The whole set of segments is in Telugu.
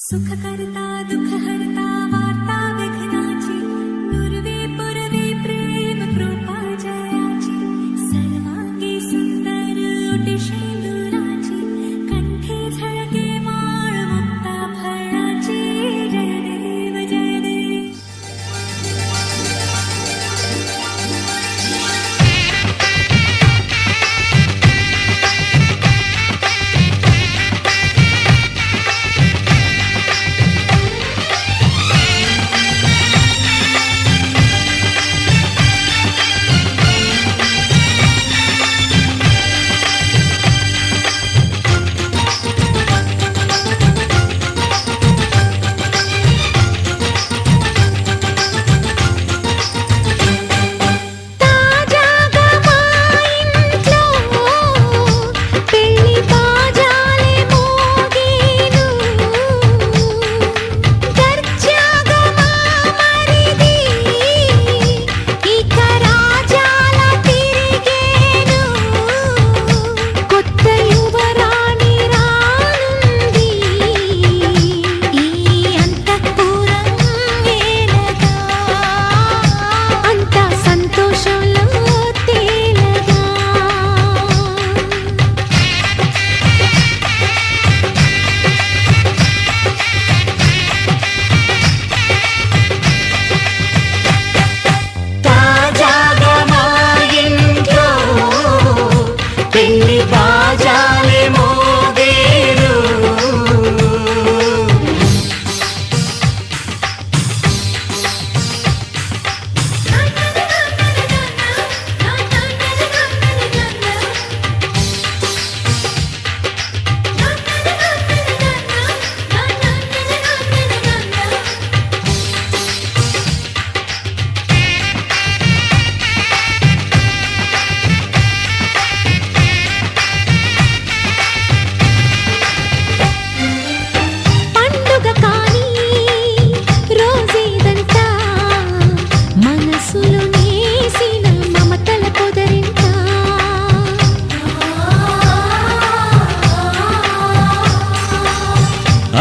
सुखकर्ता दुःखहर्ता वार्ता विघ्नाची पूर्वे पूर्वे प्रेम कृपा जयाची सर्वांगी सुंदर ओटी शेंदुराची कंठी झळके माळ मुक्ता फळाची जय देव जय देव.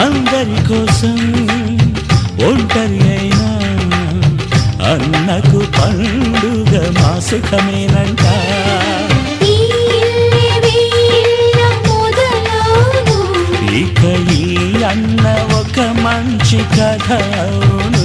అందరి కోసం ఒంటరి అయినా అన్నకు పండుగ మా సుఖమేనంట. ఇక ఈ అన్న ఒక మంచి కథ అవును.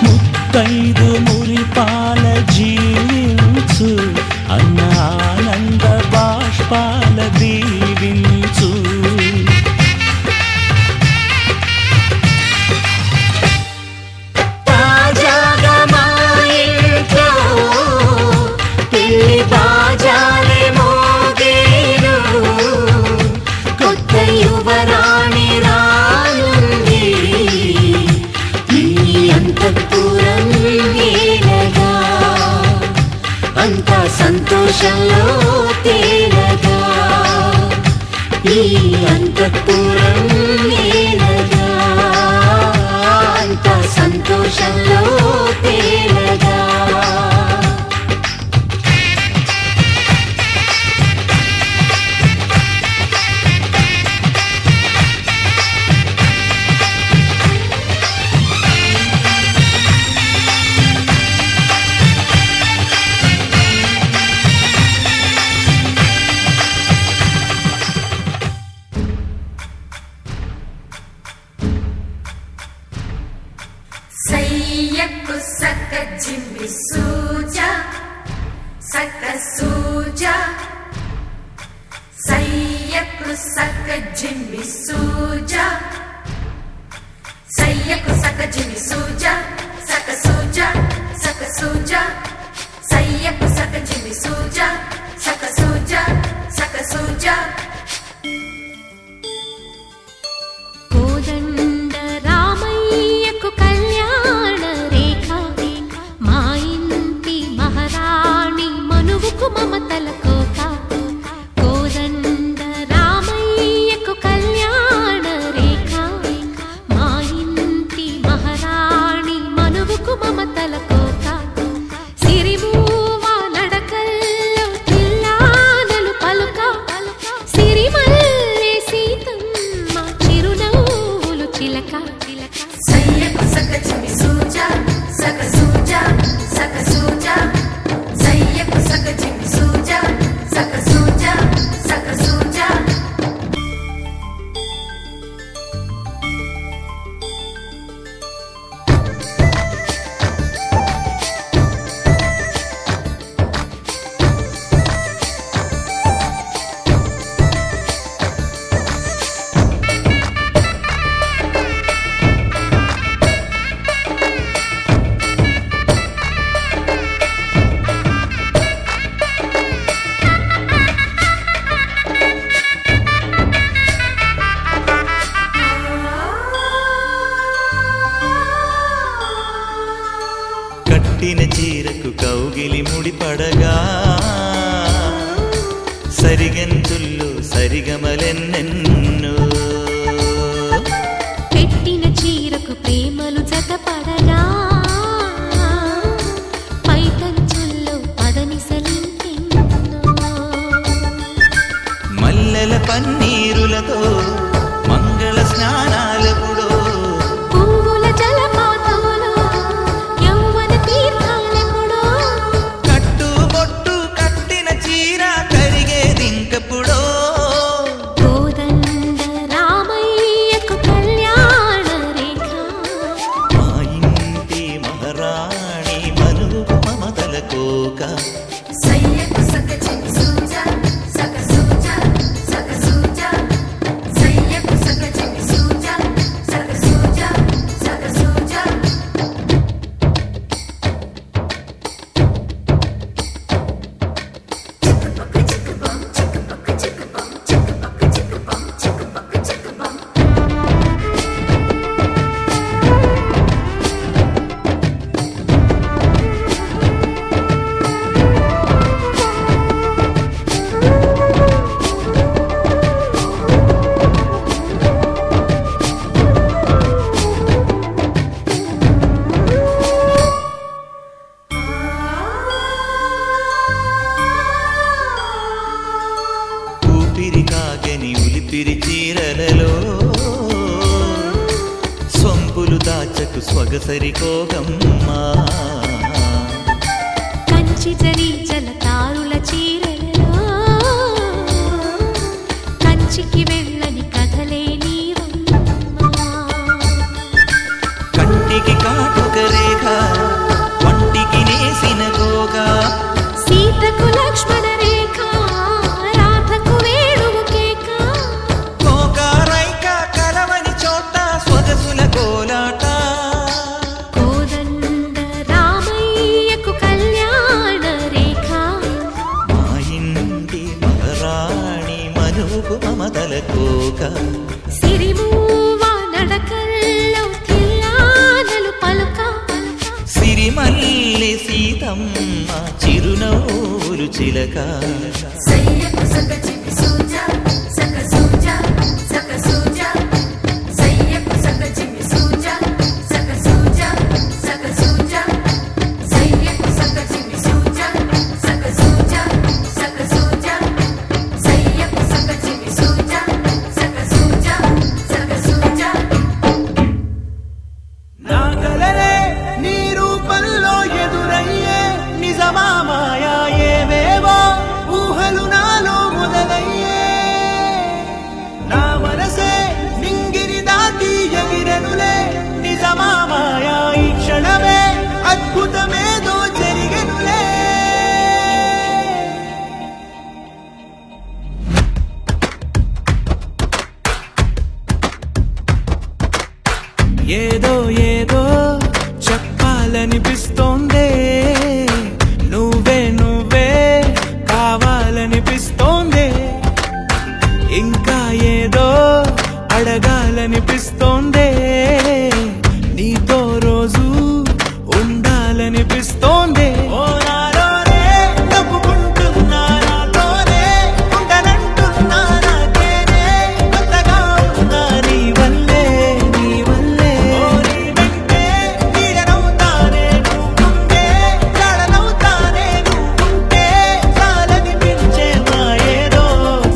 ముత్తైదు మురిపాల జీవించు అన్న ఆనంద బాష్పాల దీవించు. తాజాగా మా ఇంట్లో పిల్లి బాజాలే మోగేను, కొత్త యువరాణి రానుంది ఈ అంతఃపురం ఏలగా, అంతా సంతోషంలో తేలగా. ఈ అంతఃపురం ఏలగా, అంతా సంతోషంలో తేలగా. సయ్యకు సక్క జిమ్మి సూజా సయ్యకు సక్క జిమ్మి సూజా సక సూజా సక సూజా సయ్యకు సక్క జిమ్మి సూజా సక సూజా సక సూజా కోదండ రామయ్యకు కళ్యాణ రేఖ మా ఇంటి మహారాణి మనువుకు మమతల కోక కోదండ రామయ్యకు కళ్యాణ రేఖ మా ఇంటి మహారాణి మనువుకు మమతల కోక సిరిమూవ నడకల్లో తిల్లానలు పలుక సిరిమల్లె సీతమ్మ చిరునవ్వులు చిలక సయ్యకు సక్క జిమ్మి సూజా సక సూజా సక సూజా సయ్యకు సక్క జిమ్మి సూజా సక సూజా సక సూజా కట్టిన చీరకు కౌగిలి ముడిపడగా సరిగంతుల్లో సరిగమలెన్నెన్నో పెట్టిన చీరకు ప్రేమలు జతపడగా పైకంచుల్లో పదనిసలింకెన్నో మల్లెల పన్నీరులతో మంగళ స్నానాలెప్పుడో పువ్వుల జలపాతంలో యౌవన తీర్థాలెప్పుడో కట్టుబొట్టు కట్టిన చీర కరిగేదింకప్పుడో కోదండ రామయ్యకు కళ్యాణ రేఖ మా ఇంటి మహారాణి మనువు మమతల కోక సయ్యకు సక్క జిమ్మి సూజా సక సూజా సక సూజా సయ్యకు సక్క జిమ్మి సూజా సక సూజా సక సూజా చిక్కుపక్క చిక్కుబం చిక్కుపక్క చిక్కుబం చిక్కుపక్క చిక్కుబం చిక్కుపక్క చిక్కుబం ఊపిరి కాగని ఉలిపిరి చీరలలో సొంపులు దాచకు స్వగసరి కోగమ్మా కంచి జరి జలతారుల చీరలలో కంచికి వెళ్ళని కథలే నీవమ్మా కంటికి కాటుక రేఖ వంటికి నేసిన గోగా సీతకు లక్ష్మణ రేఖ రాధకు వేణువు కేక కోకారైక కలవని చోట స్వగసుల కోలాట కోదండ రామయ్యకు కళ్యాణ రేఖ మా ఇంటి మహారాణి మనువు మమతల కోక సిరిమూవ నడకల్లో తిల్లానలు పలుక సిరిమల్లె సీతమ్మ చిరునవ్వులు చిలక సయ్యకు సక్క జిమ్మి సూజా సక సూజా సక సూజా సయ్యకు సక్క జిమ్మి సూజా సక సూజా సక సూజా సయ్యకు సక్క జిమ్మి సూజా సక సూజా సక సూజా సయ్యకు సక్క జిమ్మి సూజా సక సూజా సక సూజా నా కలలే నీ రూపంలో ఎదురయ్యే నిజమా మాయా ఏవేవో ఊహలు నాలో మొదలయ్యే ఏదో ఏదో చెప్పాలనిపిస్తోందే, నువ్వే నువ్వే కావాలనిపిస్తోందే, ఇంకా ఏదో అడగాలనిపిస్తోందే, నీతో రోజు ఉండాలనిపిస్తోందే. ఓ నాలోనే నవ్వుకుంటున్నా, నాతోనే ఉండనంటున్నా, నాకేనే కొత్తగా ఉన్నా నీ వల్లే, నీ వల్లే. ఓ నీ వెంటే నీడనవుతానే నువ్వుంటే, జాడనవుతానే నువ్వుంటే, చాలనిపించే మా ఏదో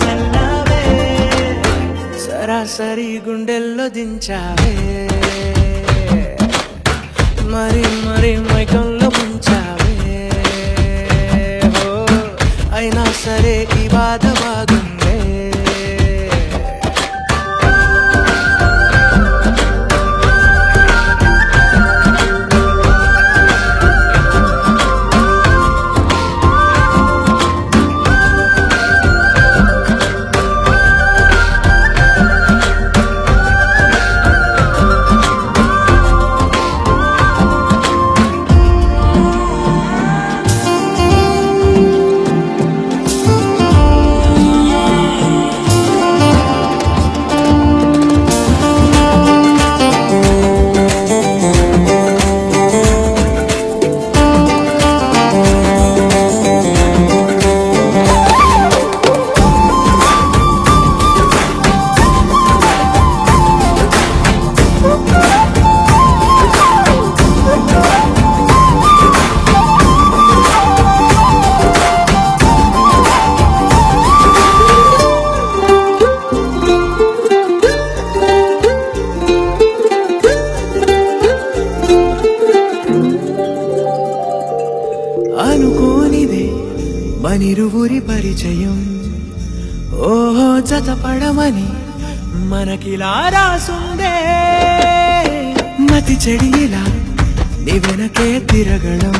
చల్లావే, సరాసరి గుండెల్లో దించావే, మరి మరి మైకంలో ముంచావే. ఓ అయినా సరే ఈ బాధ బాగుందే. అనుకోనిదే మనిరువురి పరిచయం, ఓహో జతపడమని మనకిలా రాసుందే, మతి చెడిలా నీ వెనకే తిరగడం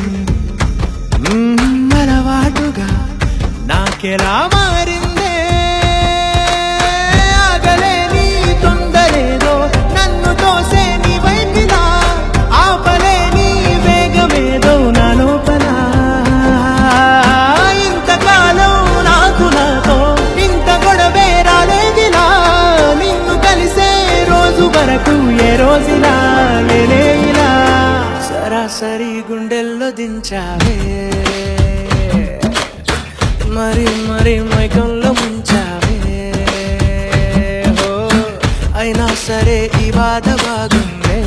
అలవాటుగా నాకెలా మారిందే. ఆగలేని తొందరేదో నన్ను తోసే నీ వైపులా, ఆపలేని వేగమేదో నా లోపల. ఇంతకాలం నాకు నాతో ఇంత గొడవే రాలేదిలా, నిన్ను కలిసే రోజు వరకు ఏ రోజులా లేనే ఇలా, సరాసరి గుండెల్లో దించావే, మరి మరి మైకంలో ముంచావే. ఓ అయినా సరే ఈ బాధ బాగుందే.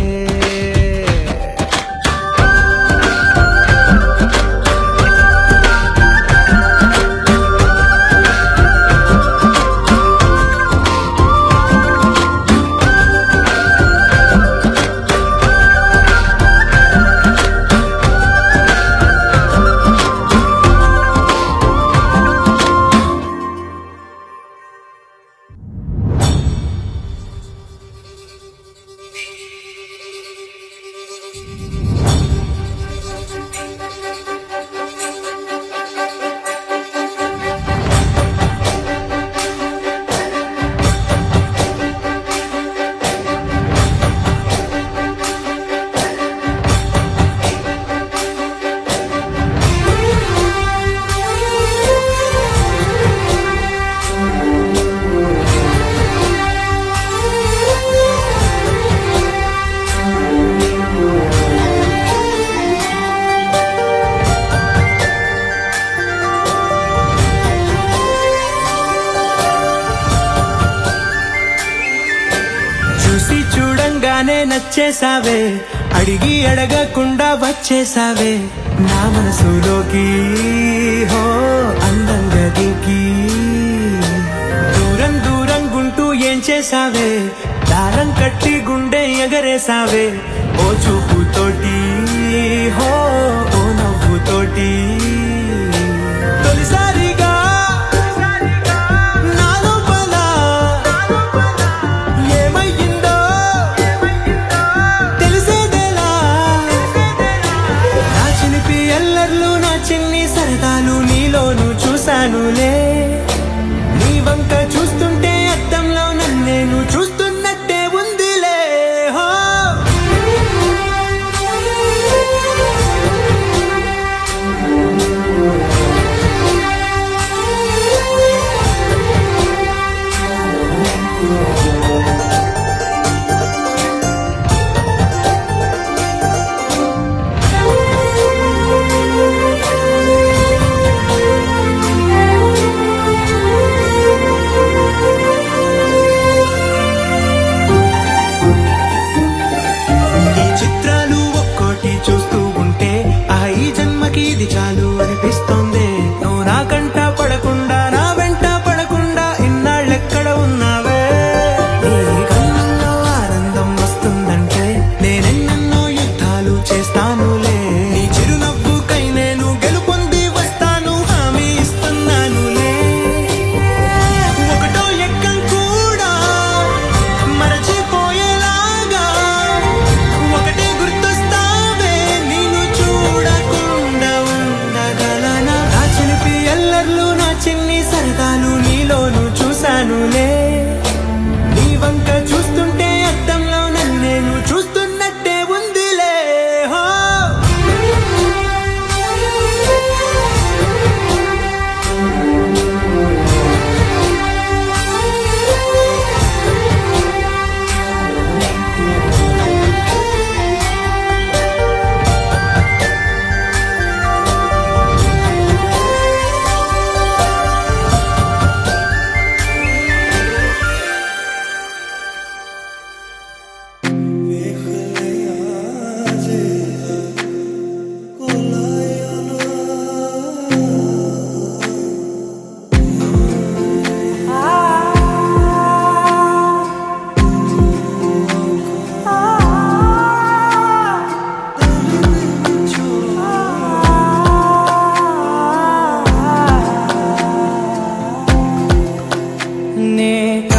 చూడంగానే నచ్చేసావే, అడిగి అడగకుండా వచ్చేసావే నా మనసులోకి, హో అందంగా దిగి. దూరం దూరం గుంటూ ఏం చేసావే, దారం కట్టి గుండె ఎగరేసావే ఓ చూపుతోటి, హో ఓ నవ్వుతోటి. తొలిసారిగా నా లోపల ఏమయ్యిందో తెలిసేదేలా, నా చిలిపి ఎల్లర్లు నా చిన్ని సరదాలు నీలోను చూశానులే. నీ వంక చూస్తుంటే అద్దంలో నన్నేను చూస్తున్నట్టే ఉందిలే. హో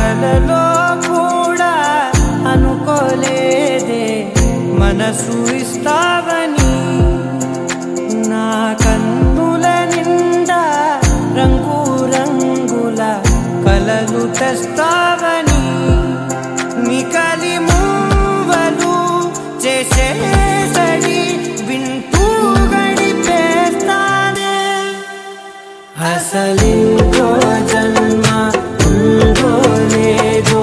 కలలో కూడా అనుకోలేదే మనసు ఇస్తావని నా కన్నుల నిండా రంగు రంగుల కలలు తెస్తావని నికలి మూవలు చేసేసడి వింటూ గడిపేస్తానే అసలింకో జన్మ ఉందో లేదో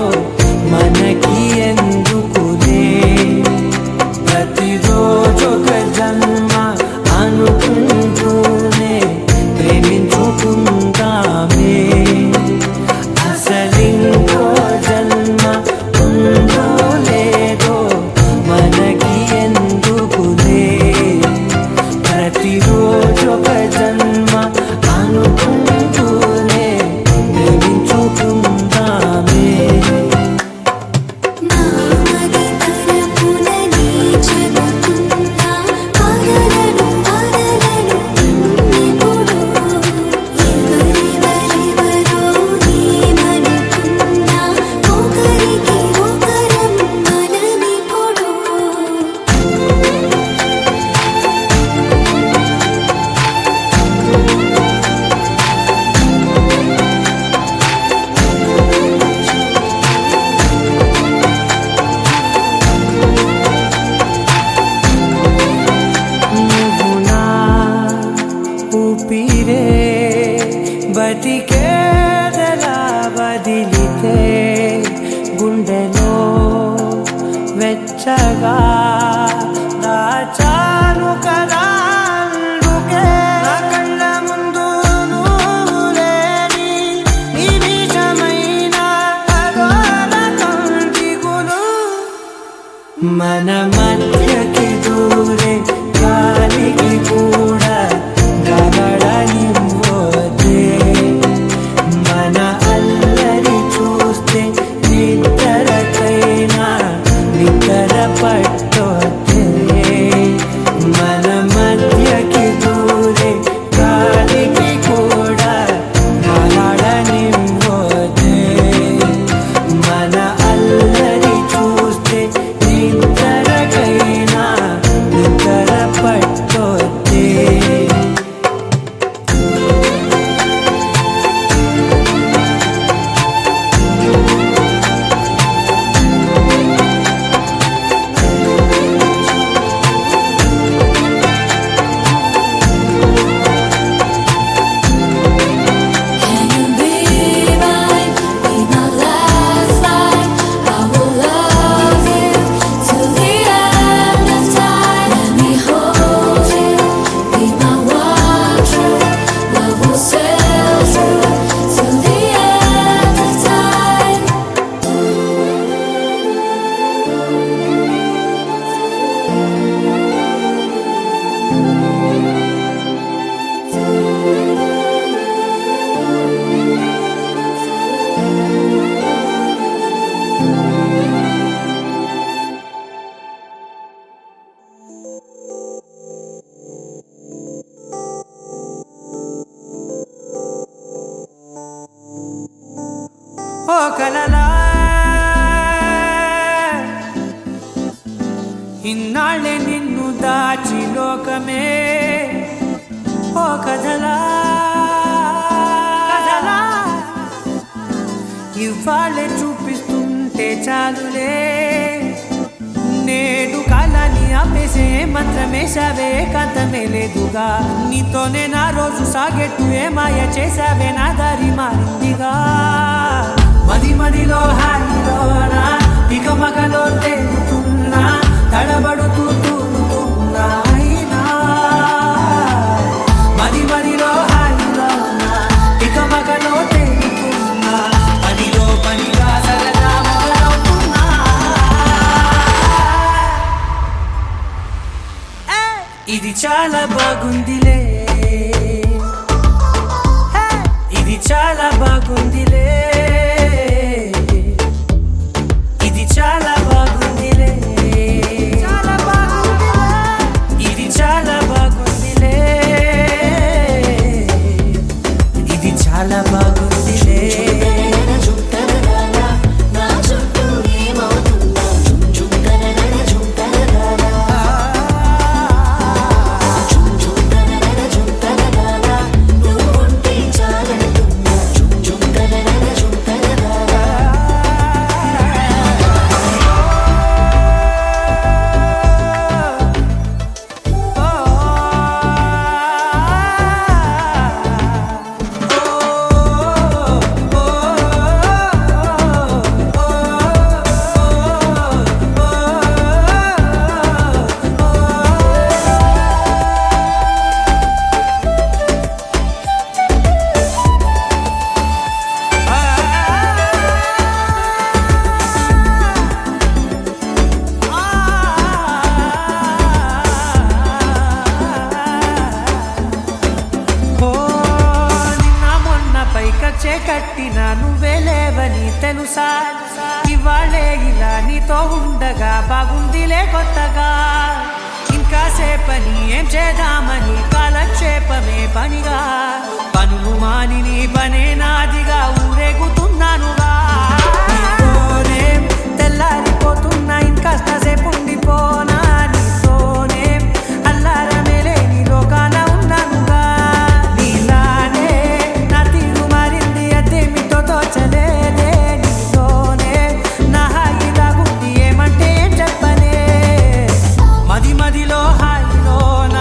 మనకి ఎందుకులే ప్రతిరోజొక జన్మ అనుకుంటూనే ప్రేమించుకుందామే అసలింకో జన్మ ఉందో లేదో మనకి ఎందుకులే ప్రతిరోజొక జన్మ అనుకుంటూనే ప్రేమించుకుందామే నామది తరపున నీ చెబుతున్నా పగలను నిన్నిప్పుడు ఎవరెవరెవరో ఏమనుకున్నా ఒకరికి ఒకరం మనమిప్పుడు నువ్వు నా ఊపిరే బతికేదలా వదిలితే గుండెలో వెచ్చగా దాచాను కదా అందుకే నా కళ్ళ ముందు నువ్వు లేని నిమిషమైన అగోర దిగులు మన మధ్యకి దూరే గాలికి కూడా గగడనివ్వదే మన అల్లరి చూస్తే నిద్రకైనా నిద్ర పట్టొద్దే మన మధ్యకి దూరే గాలికి కూడా గగడనివ్వదే మన అల్లరి చూస్తే నిద్రకైనా నిద్ర పట్టొద్దే Can you be mine? Be my last life. I will love you till the end of time. Let me hold you. Be my one true. Love will sail through till the end of time. ఓ కలలా ఇన్నాళ్ళే నిన్ను దాచి లోకమే ఓ కథలా కథలా ఇవాళ్ళే చూపిస్తుంటే చాలులే నేడు కాలాన్ని ఆపేసే మంత్రమేశావే కాంతమే లేదుగా నీతోనే నా రోజు సాగెట్టు ఏ మాయ చేశావే నా దారి మారిందిగా మది మదిలో హాయిలోనా ఇక మగలో తేలుతున్నా తడబడుతూ తూలుతున్నా అయినా మది మదిలో హాయిలోనా ఇక మగలో తేలుతున్నా పనిలో పనిగా సరదా మొదలవుతున్నా ఇది చాలా బాగుందిలే ఇది చాలా బాగుందిలే ఇది చాలా బాగుందిలే చాలా బాగుందిలే ఇది చాలా బాగుందిలే ఇది చాలా బాగుందిలే తెలుసా ఇవాళే ఇలా నీతో ఉండగా బాగుందిలే కొత్తగా ఇంకా సేపని ఏం చేద్దామని కాలక్షేపమే పనిగా పనులు మాని నీ పనే నాదిగా ఊరేగుతున్నానుగా నీతోనే తెల్లారిపోతున్నా ఇంకాస్త సేపు ఉండిపోనా నీతోనే అల్లారమే లేని లోకాన ఉన్నానుగా నీలానే నా తీరు మారింది అదేమిటో తోచలేదే నీతోనే నా హాయిలాగుంది ఏమంటే ఏం చెప్పనే మది మదిలో హాయిలోన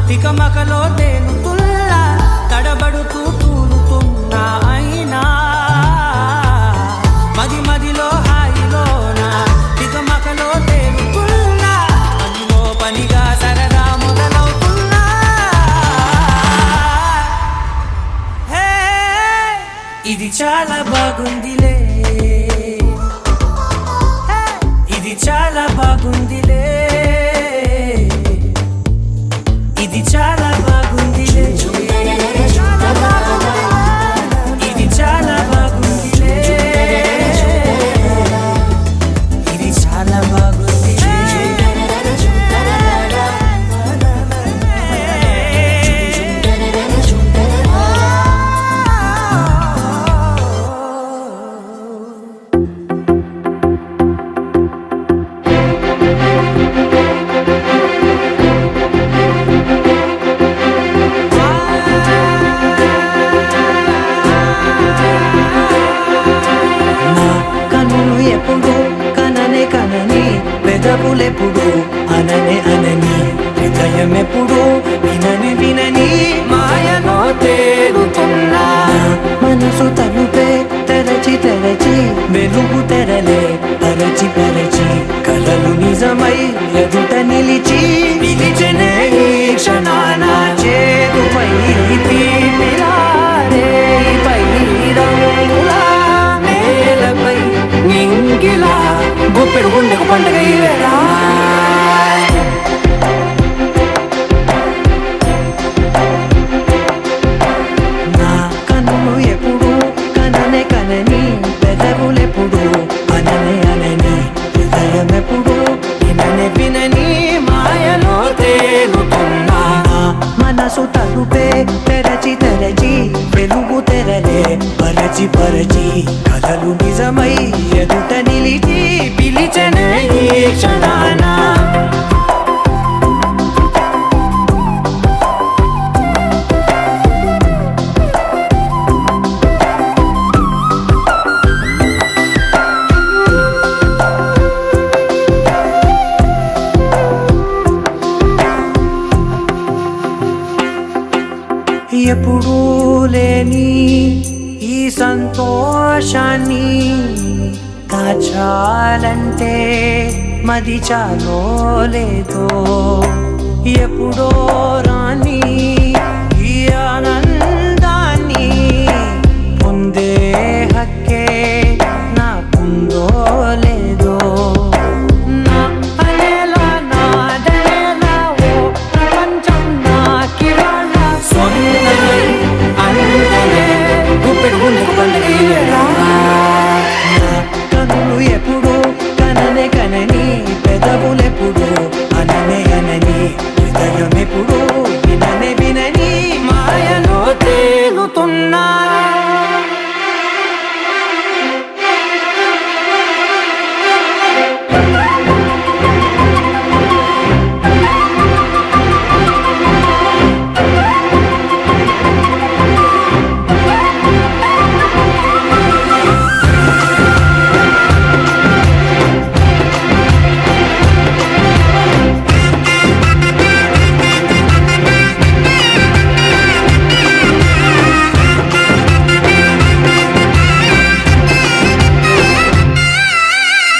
తికమకలో తేలుతుల్లా తడబడుతూ తూలుతున్నా అయినా మది మదిలో హాయిలోన తికమకలో తేలుతుల్లా పనిలో పనిగా సరదా మొదలవుతున్నా హే ఇది చాలా బాగుందిలే ఇది చాలా బాగుందిలే ఇది చాలా బాగుందిలే ఇది చాలా బాగుందిలే ఇది చాలా బాగుందిలే నా కన్నులు ఎప్పుడు కననే కనని పెదవులెప్పుడు అననే అనని హృదయం ఎప్పుడు వినని వినని మాయలో తేలుతున్నా మనసు తలుపే తెరచి తెరచి వెలుగు తెరలే పరచి పరచి కలలు నిజమై ఎదుట నిలిచి పిలిచెనే ఈ క్షణాన చేతుపై తీపిలారే పై రంగులా నేలపై నింగిలా గుప్పెడు గుండెకు పండుగ ఇవేరా నా కన్నులు ఎప్పుడు కననే కనని పెదవులెప్పుడు అననే అనని హృదయం ఎప్పుడు విననే వినని మాయలో తేలుతున్నా మనసు తలుపే తెరచి తెరచి వెలుగు తెరలే పరచి పరచి కలలు నిజమై ఎదుట నిలిచి పిలిచెనే ఈ క్షణాన ఎప్పుడూ లేని ఈ సంతోషాన్ని దాచాలంటే మది చాలో లేదో ఎప్పుడో రాని ఈ ఆనందాన్ని పొందే హక్కే నాకుందో లేదో నా అనేలా నాదనేలా ఓ ప్రపంచం నాకివాళ సొంతమై అందరే గుప్పెడు గుండెకు పండుగ ఇవేరా నా కన్నులు ఎప్పుడు కననే కనని పెదవులెప్పుడు అననే అనని హృదయం ఎప్పుడు విననే వినని మాయలో తేలుతున్నా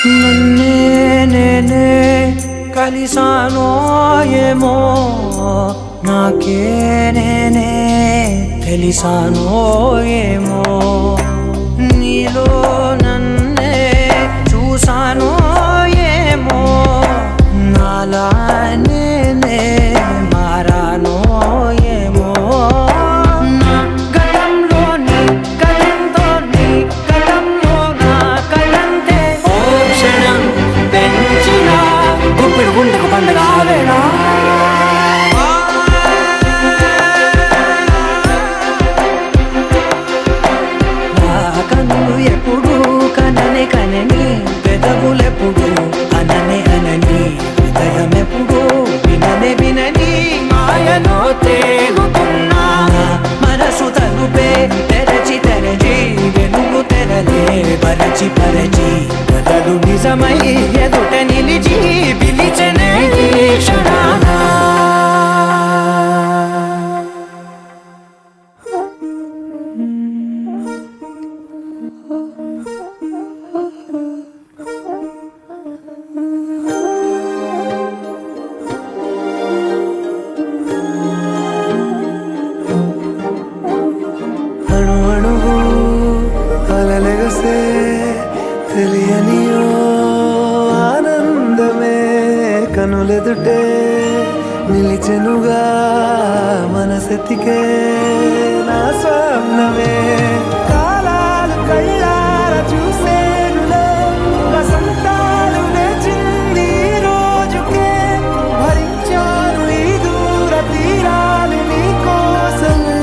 నన్నే నేనే కలిసానో ఏమో నాకే నేనే తెలిసానో ఏమో నీలో నన్నే చూసానో ఏమో నాలా నేనే మారానో ఏమో నా గతంలోని గతంతో నీ గతంలో నా అనని పెదవులెప్పుడు అననే అనని హృదయమెప్పుడు విననే వినని మాయలో తేలుతున్నా మనసు తలుపే తెరచి తెరచి వెలుగు తెరలే పరచి పరచి కథలు నిజమై ఎదుట నిలిచి పిలిచనే ఈ క్షణాన అణు అణువు అలలెగసే తెలియనియో ఆనందమే కనులెదుటే నిలిచెనుగా మనసెతికే నా స్వప్నమే కాలాలు కళ్ళార చూసేనులే వసంతాలు వేచింది ఈ రోజుకే భరించాను ఈ దూర తీరాలు నీ కోసమే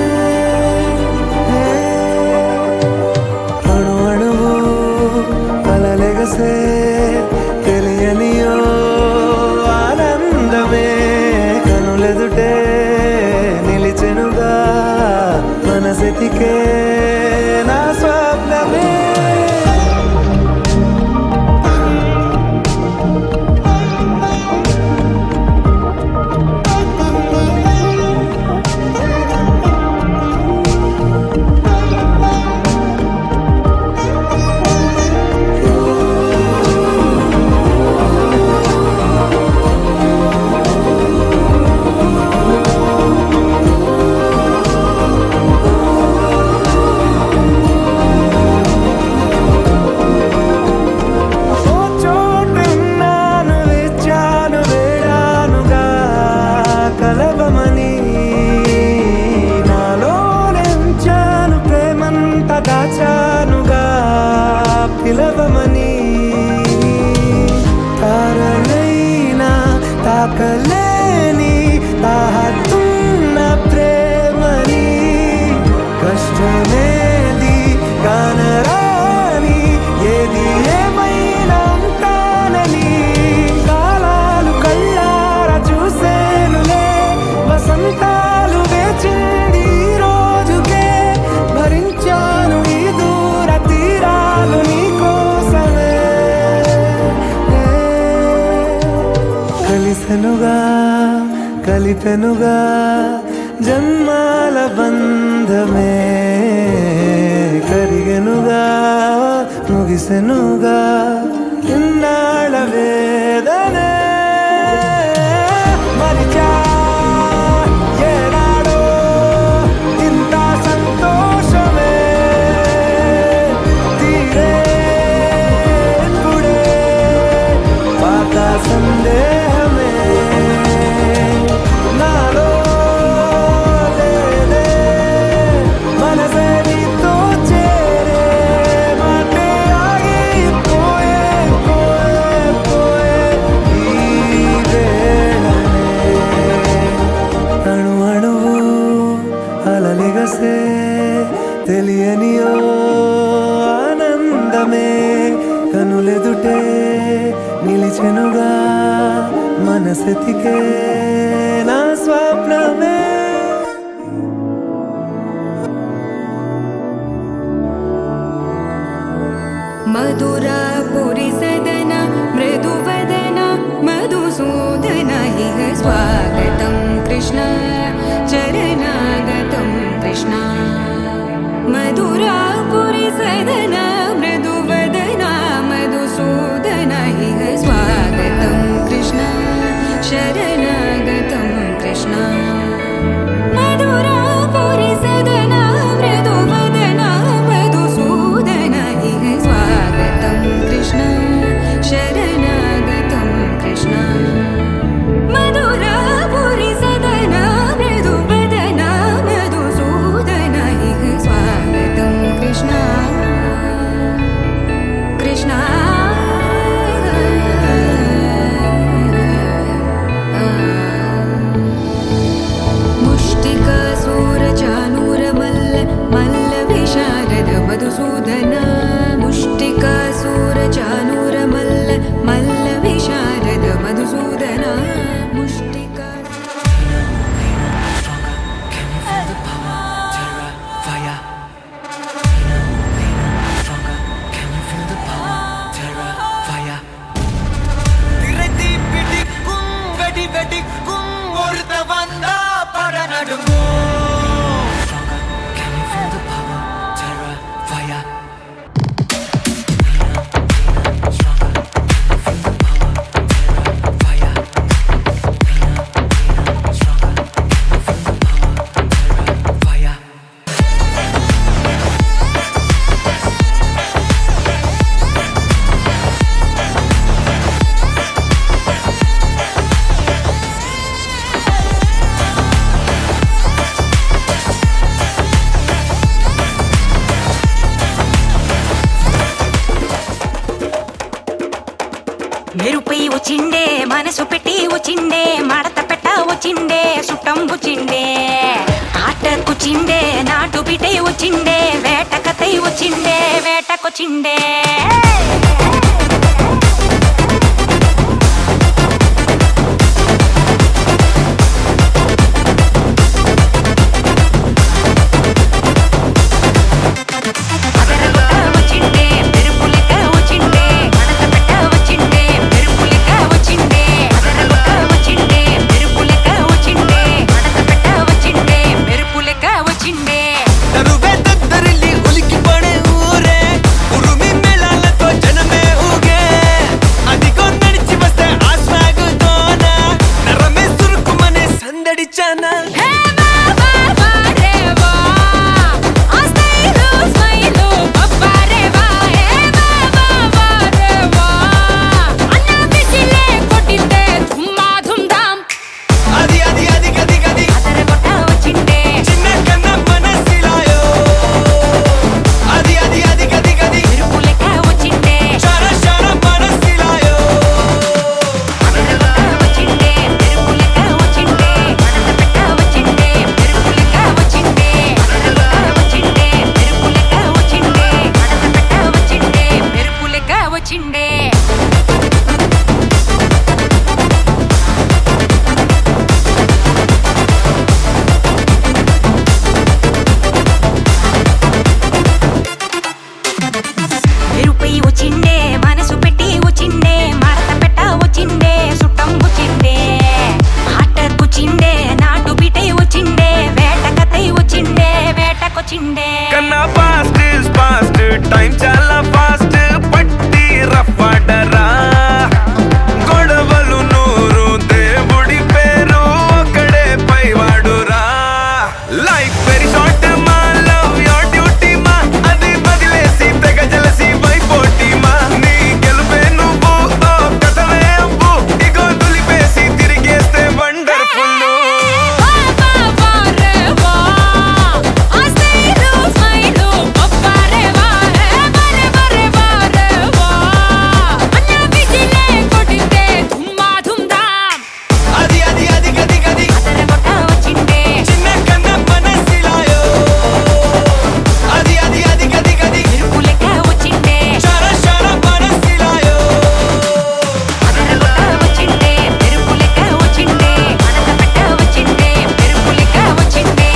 అణు అణువు అలలెగసే తెలియనియో ఆనందమే కనులెదుటే నిలిచెనుగా మనసెతికే నా స్వప్నమే ఓ చోటున్నాను వేచాను వేడానుగా కలవమని నాలో నెంచాను ప్రేమంత దాచానుగా పిలవమని తారలైనా తాకలేని తాహతున్న ప్రేమని కష్టమేది కానరాని ఏది ఏమైనా ఉంటానని కాలాలు కళ్ళార చూసేనులే వసంతాలు వేచింది ఈ రోజుకే భరించాను ఈ దూర తీరాలు నీ కోసమే కలిసెనుగా కలిపెనుగా జన్మాల బంధమే కరిగెనుగా ముగిసెనుగా ఇన్నాళ్ళ వేదనే మరిచా ఏనాడో ఇంత సంతోషమే తీరే ఇప్పుడే పాత సందేహమే నాలో లేదే మనసే నీతో చేరే మాటే ఆగిపోయే పోయే పోయే ఈ వేళనే అణు అణువు అలలెగసే తెలియనియో ఆనందమే కనులెదుటే నిలిచెనుగా మనసెతికే నా స్వప్నమే मधुरापुरि सदन मृदुवदन मधुसूदन इह स्वागतं कृष्ण चरणागतं कृष्ण मधुरापुरि सदन मृदुवदन मधुसूदन इह स्वागतं कृष्ण शरणागतं कृष्ण మెరుపై వచ్చిండే మనసు పెట్టి వచ్చిండే మడత పెట్ట వచ్చిండే సుట్టం వచ్చిండే ఆటకొచ్చిండే నాటు బిడ్డ వచ్చిండే వేటకతై వచ్చిండే వేటకొచ్చిండే నరువే దద్దరిల్లి ఉలికిపడే ఊరే ఉరుమి మేళాలతో జనమే ఊగే అదిగో నడిచి వస్తే ఆ స్వాగుతోన నరమే సురుకుమనే సందడి చానా అది అది అది గది గది చిన్న కన్న మనసిలాయో అది అది అది గది గది షర షర మనసిలాయో వచ్చిండే మెరుపై వచ్చిండే మనసు పెట్టి వచ్చిండే మడత పెట్ట వచ్చిండే సుట్టం వచ్చిండే ఆటకొచ్చిండే నాటు బిడ్డ వచ్చిండే వేటకతై వచ్చిండే వేటకొచ్చిండే కన్నా పాస్ట్ ఇస్ పాస్ట్ టైం చాలా ఫాస్ట్ పట్టి రఫ్ ఆడరా గొడవలు నూరు దేవుడి పేరు ఒక్కడే పైవాడురా లైఫ్ వెరీ షార్ట్ మా లవ్ యోర్ డ్యూటీ మా అది వదిలేసి తెగ జలసి వైపోటీ మా నీ గెలుపే నువ్వు ఓ కథవే అవ్వు ఇగో దులిపేసి తిరిగేస్తే వండర్ఫుల్ అది అది అది గది గది వచ్చిండే చిన్న కన్న మనసిలాయో అది అది అది గది గది వచ్చిండే షర షర మనసిలాయో వచ్చిండే మెరుపు లెక్క వచ్చిండే మడత పెట్ట వచ్చిండే మెరుపు లెక్క వచ్చిండే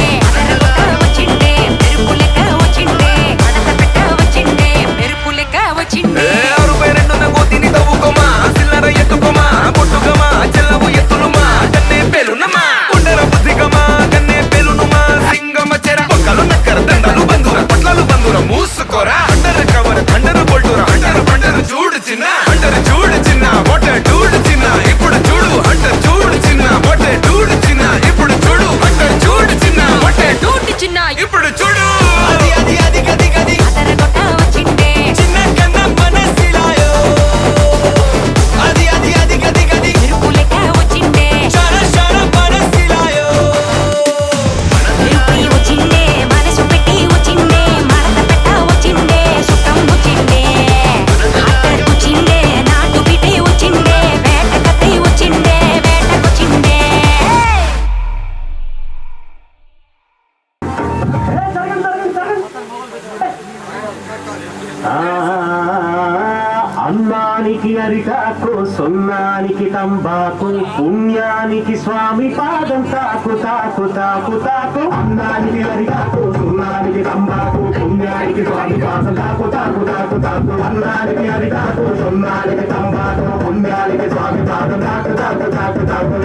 వచ్చిండే మెరుపు లెక్క వచ్చిండే మడత పెట్ట వచ్చిండే మెరుపు లెక్క వచ్చిండే అరుపై రెండున్న గోతిని తవ్వుకోమా సిల్లర ఎత్తుకోమా పొట్టుకమా చెల్లవు ఎత్తులుమా కన్నే పేలునమా ఉండర బుద్ధికమా కన్నే పేలునుమా సింగమ చెర పొక్కలు నక్కర దండలు బంధుర పొట్లలు బంధుర మూసుకోరా అండరు కవర్ అండరు బొల్టురా అండరు పండరు చూడు చిన్న అండరు చూడు చిన్న బొట్ట చూడు చిన్న ఇప్పుడు చూడు అండరు చూడు చిన్న బొట్ట చూడు చిన్న ఇప్పుడు చూడు అండరు చూడు చిన్న బొట్ట డూటి చిన్న ఇప్పుడు చూడు అది అది అది గది గది వచ్చిండే చిన్న కన్న మనసిలాయో అది అది అది గది గది మెరుపు లెక్క వచ్చిండే షర షర మనసిలాయో మెరుపై వచ్చిండే మనసు పెట్టి వచ్చిండే మడత పెట్ట వచ్చిండే సుట్టం వచ్చిండే ఆటకొచ్చిండే నాటు బిడ్డ వచ్చిండే వేటకతై వచ్చిండే వేటకొచ్చిండే అన్నానికి అరిటాకు సున్నానికి తంబాకు పుణ్యానికి స్వామి పాదం తాకు తాకు తాకు తాకు అన్నానికి అరిటాకు సున్నానికి తంబాకు పుణ్యానికి స్వామి పాదం తాకు తాకు తాకు తాకు అన్నానికి అరిటాకు సున్నానికి తంబాకు పుణ్యానికి స్వామి పాదం తాకు తాకు తాకు తాకు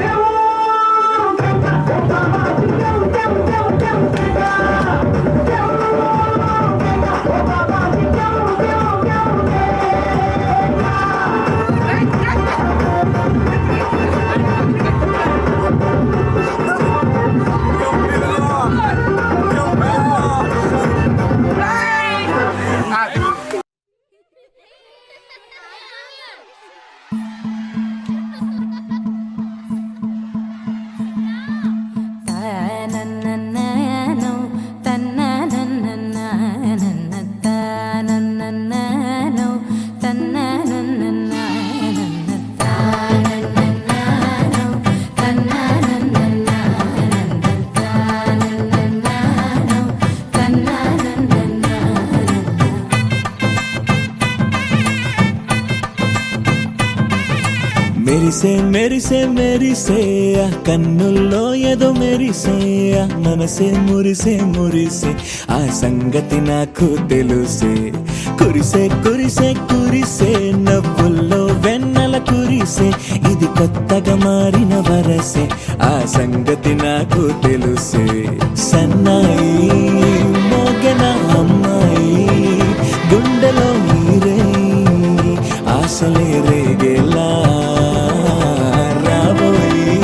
మెరిసే మెరిసే మెరిసే ఆ కన్నుల్లో ఏదో మెరిసే ఆ మనసే మురిసే మురిసే ఆ సంగతి నాకు తెలుసే కురిసే కురిసే కురిసే నవ్వుల్లో వెన్నెల కురిసే ఇది కొత్తగా మారిన వరసే ఆ సంగతి నాకు తెలుసే సన్నాయి మోగన అమ్మాయి గుండెలో మీరే ఆశలే రేగేలా రాబోయి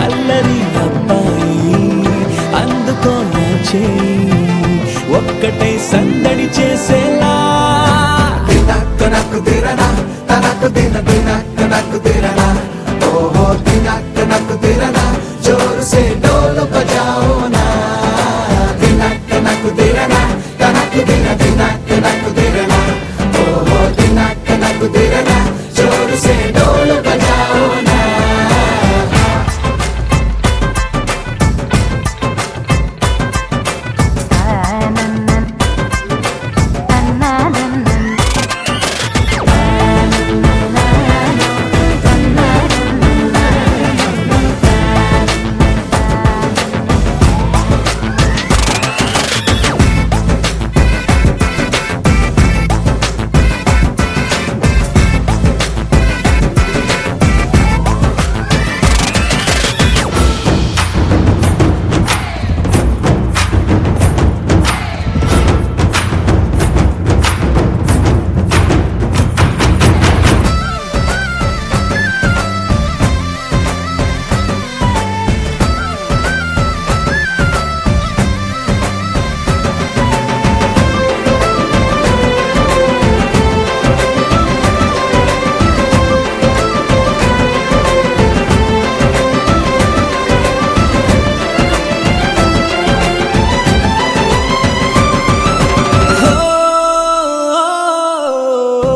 అల్లరి అబ్బాయి అందుకో నా చేయి ఒక్కటై సందడి చేసేలా తినక్కు నక్కు తిరనా తనకు తిన తినక్కు నక్కు తిరనా ఓహో తినక్కు నక్కు తిరనా జోరు సే డోలు బజాओ నా తినక్కు నక్కు తిరనా తనకు తిన తినక్కు నక్కు తిరనా ఓహో తినక్కు నక్కు తిరనా జోరు సే డోలు బజాओ నా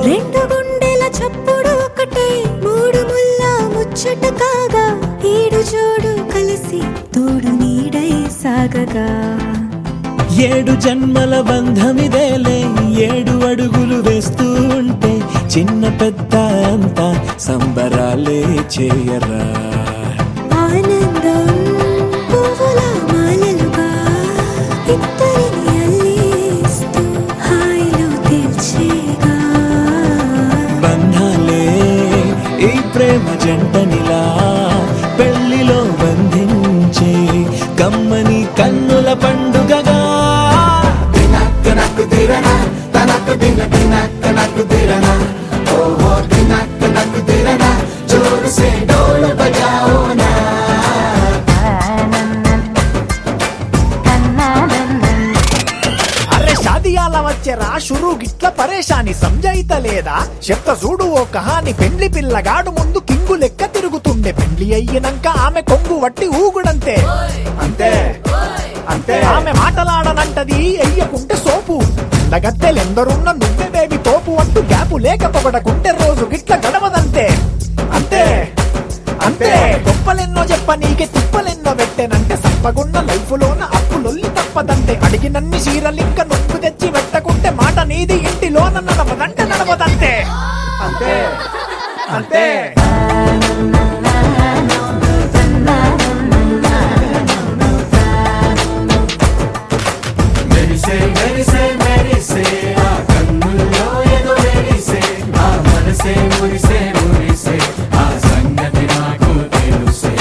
రెండు గుండెల చప్పుడు ఒకటే మూడు ముల్ల ముచ్చట కాగా ఏడు జోడు కలిసి తోడు నీడై సాగగా ఏడు జన్మల బంధమిదేలే ఏడు అడుగులు వేస్తూ ఉంటే చిన్న పెద్ద అంతా సంబరాలే చేయరా ఆనందం పువ్వుల మాలలుగా ఇద్దరిని అల్లేస్తూ హాయిలో తెల్చేగా బంధాలే ఈ ప్రేమ జంటనిలా పెళ్లిలో బంధించే కమ్మని కన్నుల పండుగగా తినక్కు నక్కు తిరనా తనకు తిన తినక్కు నక్కు తిరనా ఓహో తినక్కు నక్కు తిరనా జోరు సే డోలు బజాओ నా అరే షాదియాల వచ్చేరా షురూ గిట్ల పరేషాని సంజయితలేదా చెప్త చూడు ఓ కహాని పెండ్లి పిల్లగాడు ముందు కింగు లెక్క తిరుగుతుండే పెండ్లి అయ్యినంక ఆమె కొంగు వట్టి ఊగుడంతే అంతే అంతే ఆమె మాటలాడనంటది ఎయ్యకుంటే సోపు గత్తెలెందరున్న నువ్వే బేబీ తోపు అంటూ గ్యాపు లేక పొగడకుంటే రోజు గిట్ల గడవదంతే అంతే అంతే గొప్పలెన్నో చెప్ప నీకే తిప్పలెన్నో పెట్టెనంటే సప్పగున్న లైఫ్ లోన అప్పులొల్లి తప్పదంటే అడిగినన్ని చీరలింక నువ్వు తెచ్చి పెట్టకుంటే మాట నీది ఇంటిలోన నడవదంటే నడవదంతే అంతే అంతే మెరిసే మెరిసే మెరిసే ఆ కన్నుల్లో ఏదో మెరిసే ఆ మనసే మురిసే మురిసే ఆ సంగతి నాకు తెలుసే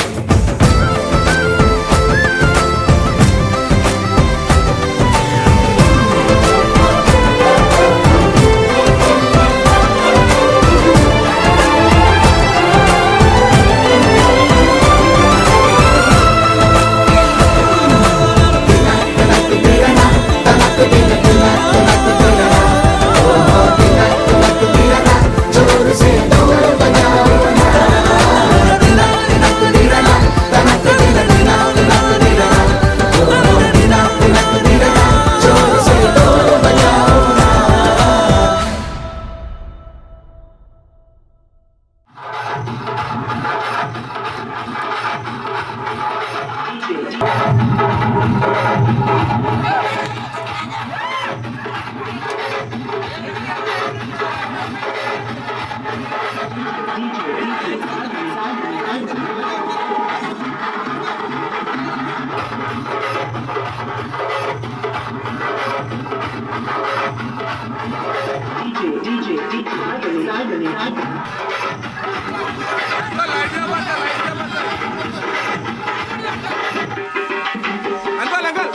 DJ అంకల్ అంకల్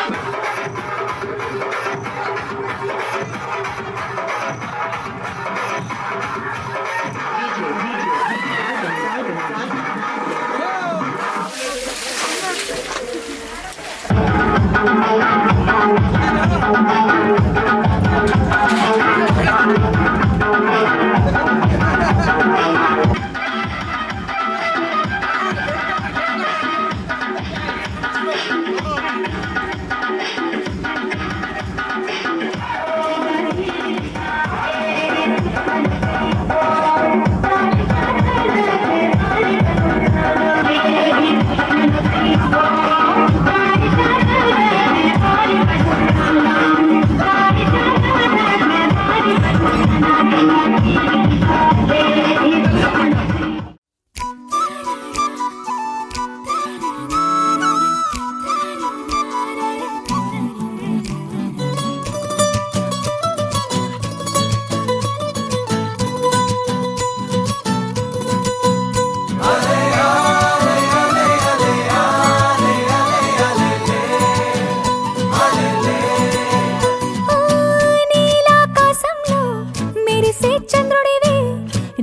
నీలాకాశంలో మెరిసే చంద్రుడివి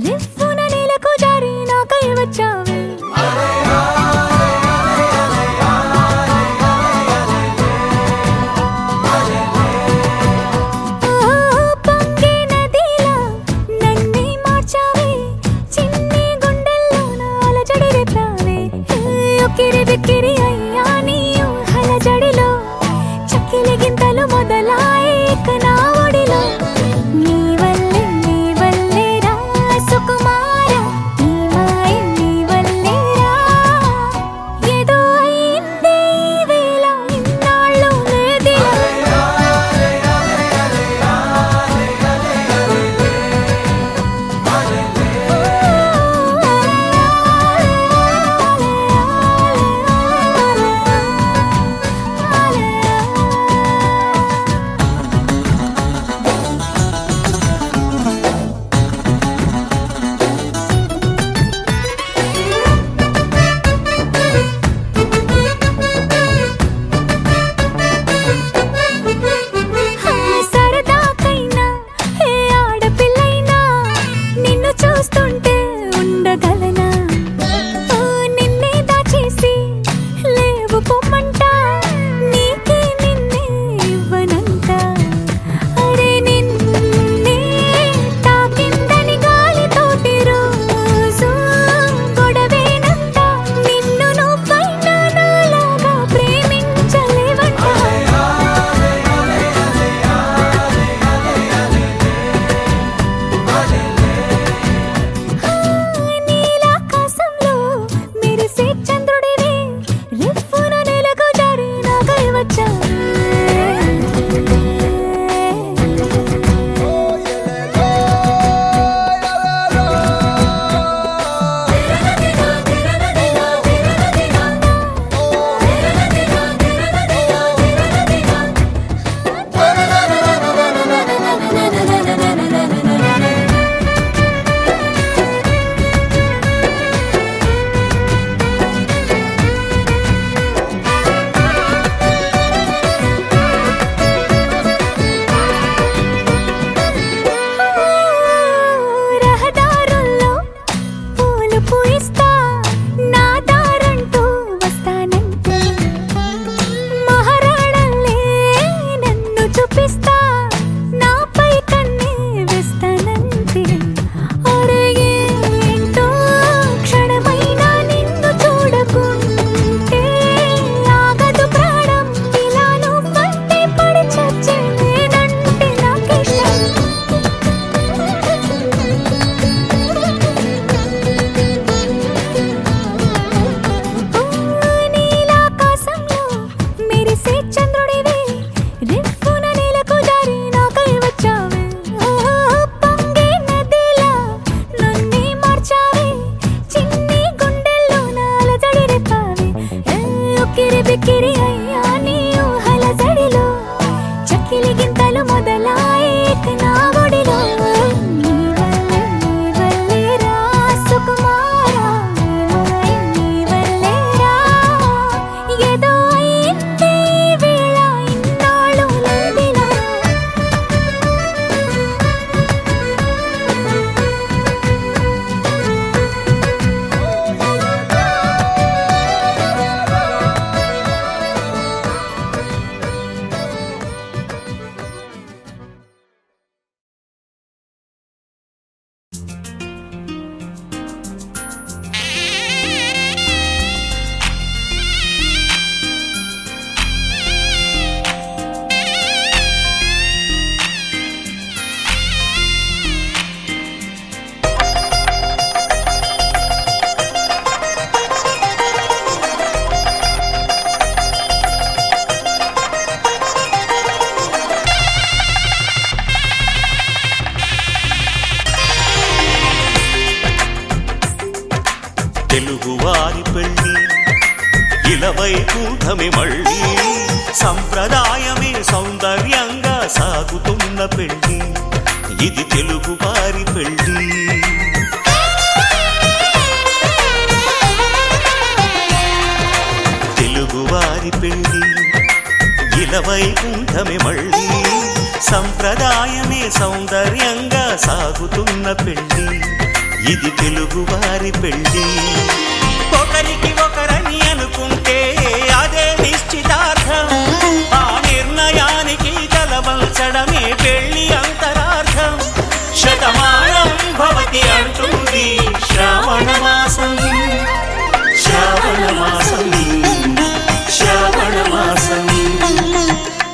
రివ్వున నేలకు జారి నాకై వచ్చావే పొంగే నదిలా నన్నే మార్చావే చిన్ని గుండెల్లోన అలజడి రేపావే ఉక్కిరి బిక్కిరి అయ్యా నీ ఊహల జడిలో చక్కిలి గింతలు మొదలాయి ఇక నా ఒడిలో నీ వల్లే రా సుకుమార నీ మాయ నీ వల్లే రా ఏదో అయిందే ఈ వేళ ఇన్నాళ్ళు లేదిలా సరదాకైనా ఏ ఆడపిల్లైనా నిన్ను చూస్తుంటే ఉండగలనా నిన్నే దాచేసి లేవు పొమ్మంట నీకే నిన్నే ఇవ్వనంట అరే నిన్నే తాకిందని గాలితోటి రోజు గొడవేనంట నిన్ను నువ్వైనా నాలాగా ప్రేమించలేవంట నీలాకాశంలో తెలుగువారి పెళ్ళి ఇలవైకుంఠమే మళ్ళీ సంప్రదాయమే సౌందర్యంగా సాగుతున్న పెళ్ళి ఇది తెలుగువారి పెళ్ళి తెలుగువారి పెళ్ళి ఇలవైకుంఠమే మళ్ళీ సంప్రదాయమే సౌందర్యంగా సాగుతున్న పెళ్ళి ఇది తెలుగువారి పెళ్ళి ఒకరికి ఒకరని అనుకుంటే అదే నిశ్చితార్థం ఆ నిర్ణయానికి తలవంచడమే పెళ్ళి అంతరార్థం శతమానం భవతి అంటుంది శ్రావణ మాసం శ్రావణ మాసం శ్రావణ మాసం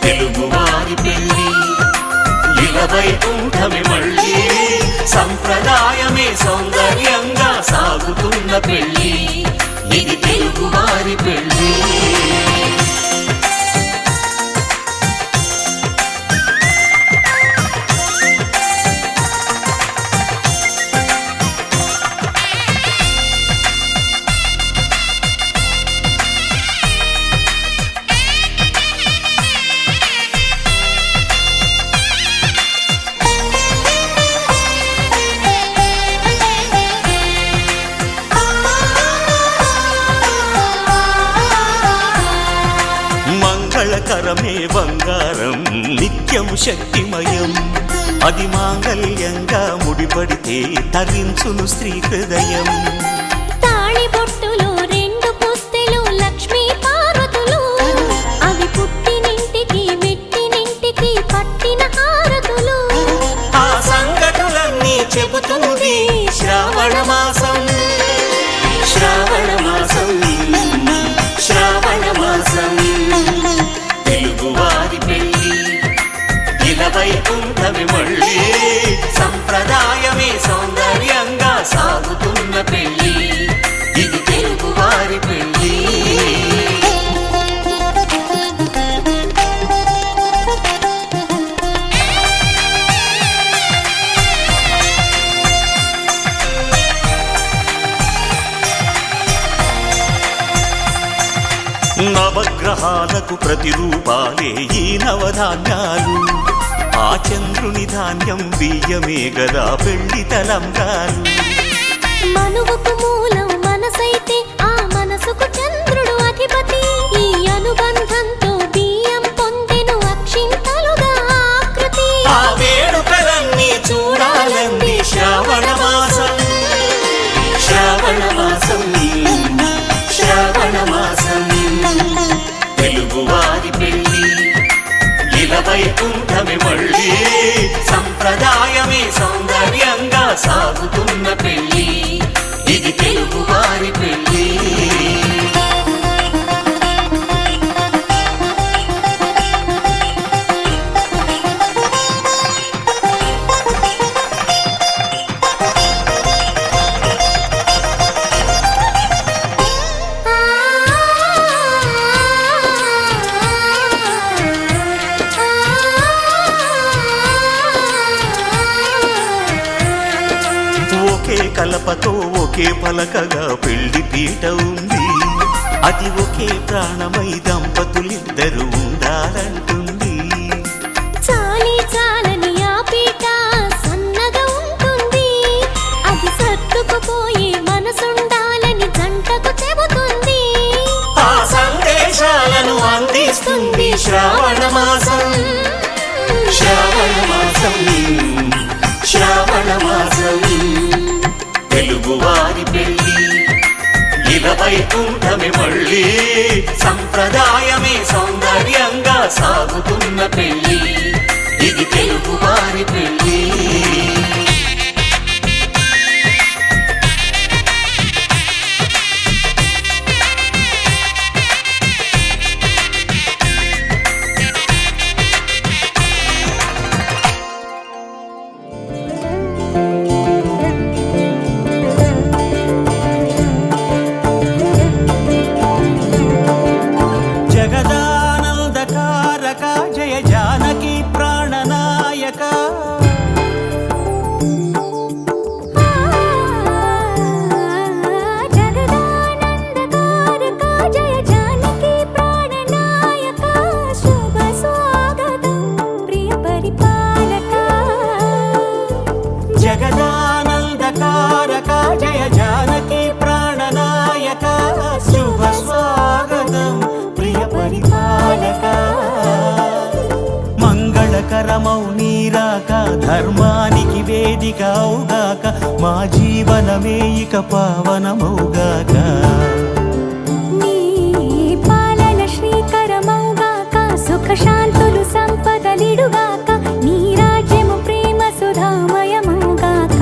తెలుగువారి పెళ్ళి ఇలవైకుంఠమే మళ్ళీ సంప్రదాయమే సౌందర్యంగా సాగుతున్న పెళ్ళి ఇది తెలుగువారి పెళ్ళి మంగళకరమే బంగారం నిత్యం శక్తిమయం అది మాంగళ్యంగా ముడిపడితే తరించును స్త్రీ హృదయం తాళిబొట్టులో రెండు పుస్తెలు లక్ష్మీ పార్వతులు అవి పుట్టినింటికి మెట్టినింటికి పట్టిన హారతులు ఆ సంగతులన్నీ చెబుతుంది శ్రావణ మాసం శ్రావణ మాసం శ్రావణ మాసం తెలుగువారి పెళ్ళి ఇలవైకుంఠమే మళ్ళీ సంప్రదాయమే సౌందర్యంగా సాగుతున్న పెళ్ళి ఇది తెలుగువారి పెళ్ళి నవగ్రహాలకు ప్రతిరూపాలే ఈ నవధాన్యాలు ఆ చంద్రుని ధాన్యం బియ్యమే గదా పెళ్లి తలంబ్రాలు మనువుకు మూలం మనసైతే ఆ మనసుకు చంద్రుడు అధిపతి ఈ అనుబంధంతో బియ్యం పొందెను అక్షింతలుగా ఆకృతి ఆ వేడుకలన్నీ చూడాలంది శ్రావణ మాసం శ్రావణ మాసం శ్రావణ మాసం తెలుగువారి పెళ్ళి ఇలవైకుంఠమే మళ్ళీ సంప్రదాయమే సౌందర్యంగా సాగుతున్న పెళ్ళి ఇది తెలుగువారి పెళ్ళి ఒకే కలపతో ఒకే పలకగా పెళ్లి పీట ఉంది అది ఒకే ప్రాణమై దంపతులిద్దరు ఉండాలంటుంది చాలి చాలని ఆ పీట సన్నగా ఉంటుంది అది సర్దుకుపోయి మనసుండాలని జంటకు చెబుతుంది ఆ సందేశాలను అందిస్తుంది శ్రావణ మాసం శ్రావణ మాసం శ్రావణ మాసం తెలుగువారి పెళ్ళి ఇలవైకుంఠమే మళ్ళీ సంప్రదాయమే సౌందర్యంగా సాగుతున్న పెళ్ళి ఇది తెలుగువారి పెళ్ళి జగదానందకారక జయ జానకి ప్రాణనాయక మంగళకరమౌ నీరాక ధర్మానికి వేదిక అవుగాక మా జీవనమే ఇక పావనమౌగాక నీ పాలన శ్రీకరమౌగాక సుఖ శాంతులు సంపదలిడుగాక నీ రాజ్యము ప్రేమ సుధామయమౌగాక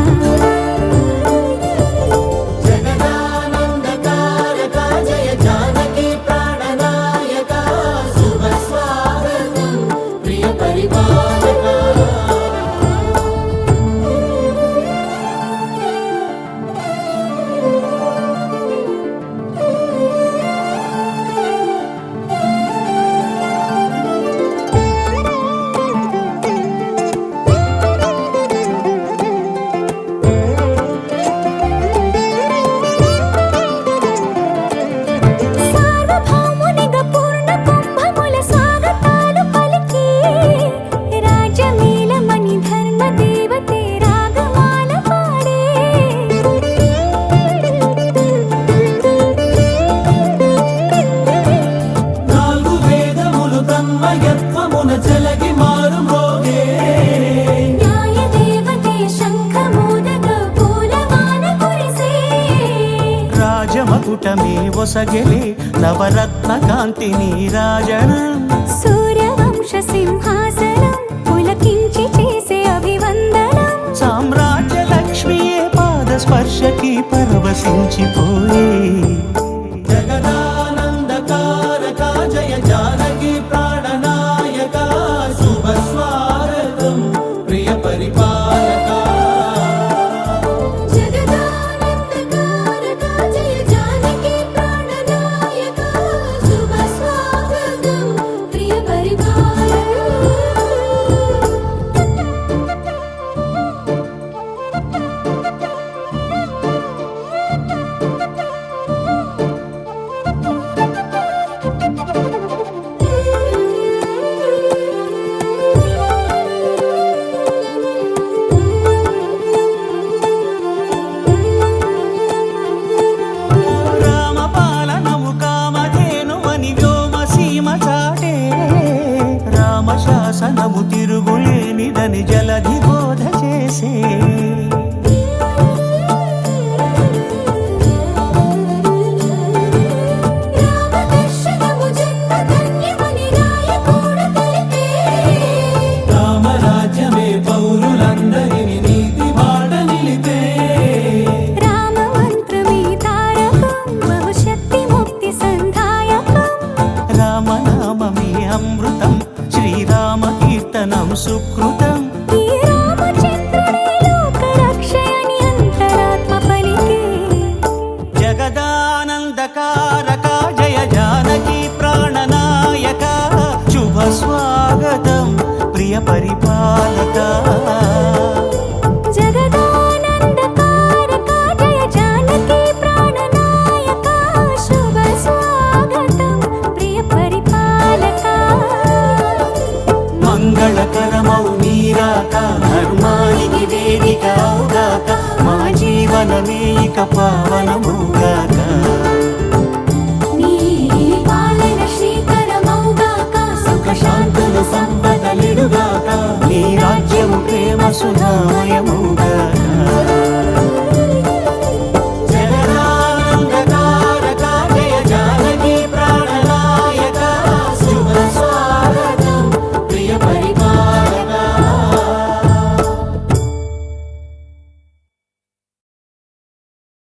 సార్వభౌమునిగా పూర్ణ కుంభముల స్వాగతాలు పలికి రాజమేళమణి ధర్మ దేవతే రాగమాల పాడే నాలుగు వేదములు తన్మయత్వమున చెలగి మారు మోగే న్యాయ దేవతే శంఖమోదక పూలవాన కురిసే రాజమకుటమే ఒసగెలే నవరత్న కాంతి నీరాజనం సూర్యవంశ సింహాసనం పులకించి చేసే అభివందనం సామ్రాజ్య లక్ష్మియే పాద స్పర్శకి పరవశించిపోయే జగదానందకారక జయ జానకి ప్రాణనాయక శుభ స్వాగతం ప్రియ పరిపాలక జగదానందకారక జయ జానకి ప్రాణనాయక శుభ స్వాగతం ప్రియ పరిపాలక రామ పాలనము కామధేనువని వ్యోమ సీమ చాటే రామ శాసనము తిరుగులేనిదని జలధి బోధ చేసే రామదర్శనము జన్మ ధన్యమని రాయకూడ తెలిపే రామరాజ్యమే పౌరులందరిని నీతి బాట నిలిపే రామ మంత్రమే తారకం బహుశక్తి ముక్తి సంధాయకం రామనామమే అమృతం శ్రీరామ కీర్తనం సుకృతం ఈ రామచంద్రుడే లోక రక్షయని అంతరాత్మ పలికే జగదానందకారక జయ జానకి ప్రాణనాయక శుభ స్వాగతం ప్రియ పరిపాలక జగదానందకారక జయ జానకి ప్రాణనాయక శుభ స్వాగతం ప్రియ పరిపాలక మంగళకరమౌ నీరాక ధర్మానికి వేదిక అవుగాక మా జీవనమే ఇక పావనమౌగాక నీ పాలన శ్రీకరమౌగాక సుఖ శాంతులు సంపదలిడుగాక నీ రాజ్యము ప్రేమ సుధామ